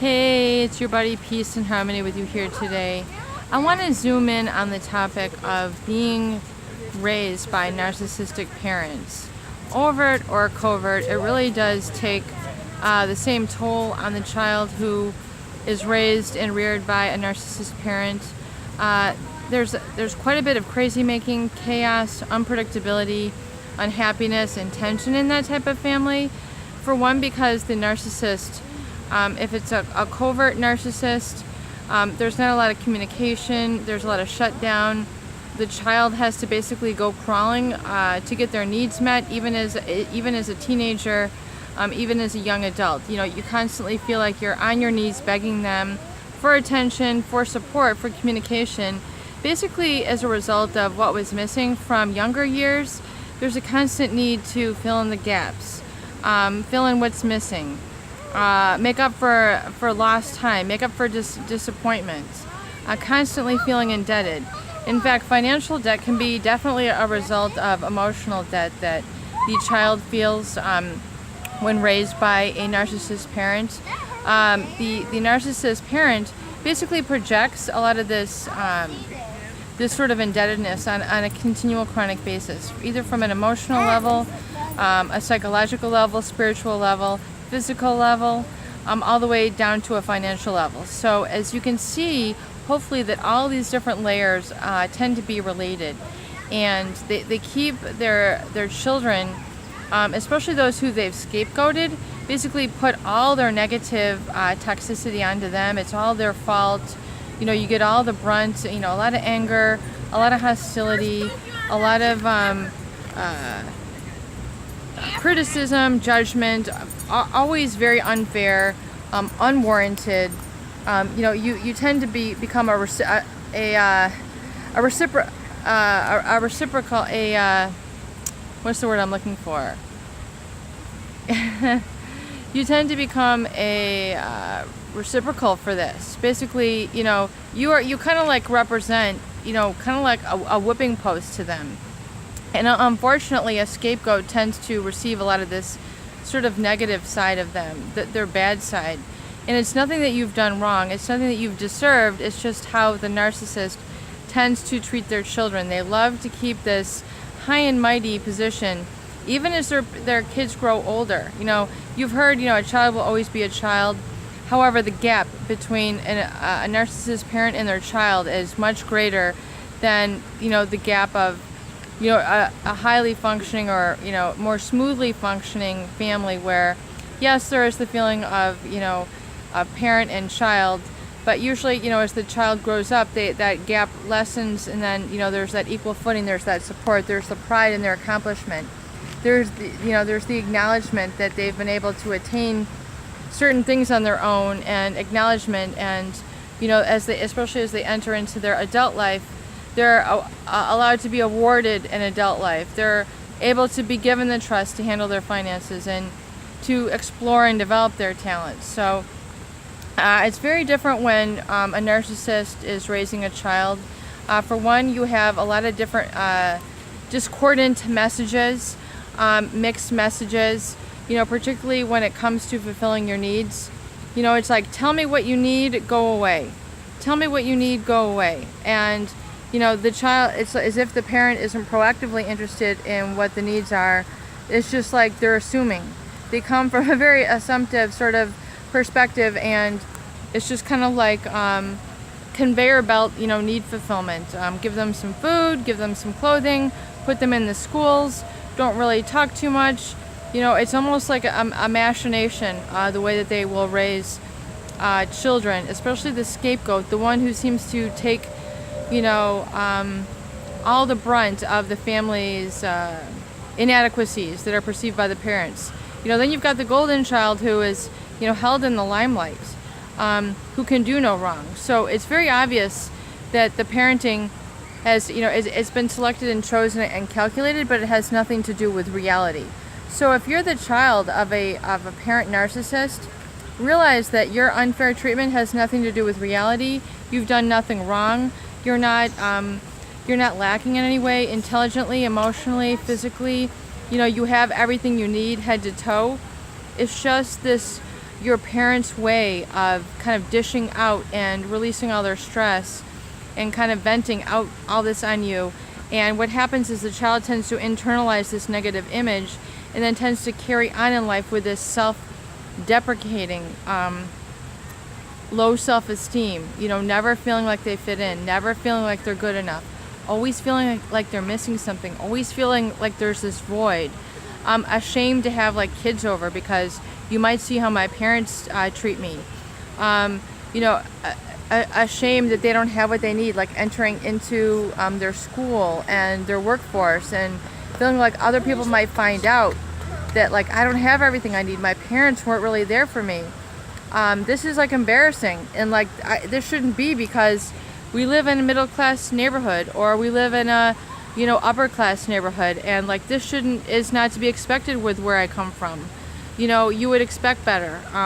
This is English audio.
Hey, it's your buddy Peace and Harmony with you here today. I want to zoom in on the topic of being raised by narcissistic parents. Overt or covert, it really does take the same toll on the child who is raised and reared by a narcissist parent. There's quite a bit of crazy making, chaos, unpredictability, unhappiness, and tension in that type of family. For one, because the narcissist, if it's a covert narcissist, there's not a lot of communication, there's a lot of shutdown. The child has to basically go crawling to get their needs met, even as a teenager, even as a young adult. You know, you constantly feel like you're on your knees begging them for attention, for support, for communication. Basically, as a result of what was missing from younger years, there's a constant need to fill in the gaps, fill in what's missing. Make up for lost time, make up for disappointments, constantly feeling indebted. In fact, financial debt can be definitely a result of emotional debt that the child feels when raised by a narcissist parent. The narcissist parent basically projects a lot of this sort of indebtedness on a continual chronic basis, either from an emotional level, a psychological level, spiritual level, physical level, all the way down to a financial level. So as you can see, hopefully that all these different layers tend to be related, and they keep their children, especially those who they've scapegoated, basically put all their negative toxicity onto them. It's all their fault. You know, you get all the brunt, you know, a lot of anger, a lot of hostility, a lot of criticism, judgment, always very unfair, unwarranted. You know, you tend to become a reciprocal, what's the word I'm looking for? You tend to become a reciprocal for this. Basically, you know, you kind of like represent, you know, kind of like a whipping post to them. And unfortunately, a scapegoat tends to receive a lot of this sort of negative side of them, their bad side. And it's nothing that you've done wrong. It's nothing that you've deserved. It's just how the narcissist tends to treat their children. They love to keep this high and mighty position, even as their kids grow older. You know, you've heard, you know, a child will always be a child. However, the gap between a narcissist parent and their child is much greater than, you know, the gap of, you know, a highly functioning or, you know, more smoothly functioning family where, yes, there is the feeling of, you know, a parent and child, but usually, you know, as the child grows up, that gap lessens, and then, you know, there's that equal footing, there's that support, there's the pride in their accomplishment, there's the, you know, there's the acknowledgement that they've been able to attain certain things on their own, and acknowledgement, and, you know, especially as they enter into their adult life, they're allowed to be awarded an adult life. They're able to be given the trust to handle their finances and to explore and develop their talents. So it's very different when a narcissist is raising a child. For one, you have a lot of different discordant messages, mixed messages, you know, particularly when it comes to fulfilling your needs. You know, it's like, tell me what you need, go away. Tell me what you need, go away. And, you know, the child, it's as if the parent isn't proactively interested in what the needs are. It's just like they're assuming. They come from a very assumptive sort of perspective, and it's just kind of like conveyor belt, you know, need fulfillment. Give them some food, give them some clothing, put them in the schools, don't really talk too much. You know, it's almost like a machination, the way that they will raise children, especially the scapegoat, the one who seems to take, you know, all the brunt of the family's inadequacies that are perceived by the parents. You know, then you've got the golden child who is, you know, held in the limelight, who can do no wrong. So it's very obvious that the parenting has, you know, it's been selected and chosen and calculated, but it has nothing to do with reality. So if you're the child of a parent narcissist, realize that your unfair treatment has nothing to do with reality. You've done nothing wrong. You're not lacking in any way, intelligently, emotionally, physically. You know, you have everything you need, head to toe. It's just this your parents' way of kind of dishing out and releasing all their stress and kind of venting out all this on you. And what happens is the child tends to internalize this negative image and then tends to carry on in life with this self-deprecating, low self-esteem, never feeling like they fit in, never feeling like they're good enough, always feeling like they're missing something, always feeling like there's this void. I'm ashamed to have like kids over because you might see how my parents treat me. Ashamed that they don't have what they need, like entering into their school and their workforce, and feeling like other people might find out that like I don't have everything I need. My parents weren't really there for me. This is like embarrassing, and like this shouldn't be, because we live in a middle class neighborhood, or we live in a upper class neighborhood, and like this is not to be expected with where I come from. You would expect better.